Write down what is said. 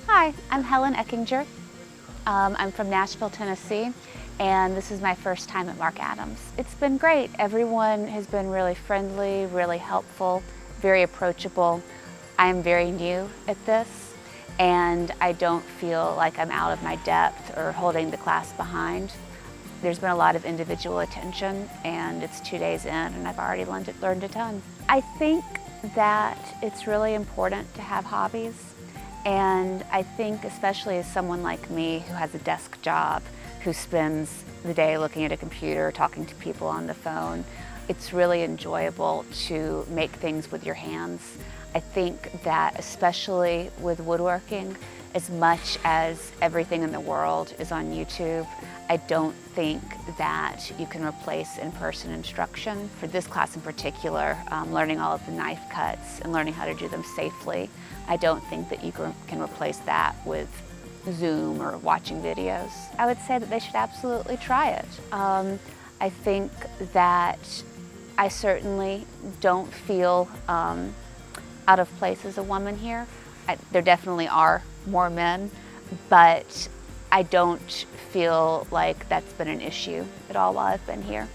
Hi, I'm Helen Eckinger. I'm from Nashville, Tennessee, and this is my first time at Marc Adams. It's been great. Everyone has been really friendly, really helpful, very approachable. I am very new at this, and I don't feel like I'm out of my depth or holding the class behind. There's been a lot of individual attention, and it's 2 days in, and I've already learned a ton. I think that it's really important to have hobbies. And I think especially as someone like me who has a desk job, who spends the day looking at a computer, talking to people on the phone, it's really enjoyable to make things with your hands. I think that especially with woodworking, as much as everything in the world is on YouTube, I don't think that you can replace in-person instruction. For this class in particular, learning all of the knife cuts and learning how to do them safely, I don't think that you can replace that with Zoom or watching videos. I would say that they should absolutely try it. I think that I certainly don't feel out of place as a woman here. There definitely are more men, but I don't feel like that's been an issue at all while I've been here.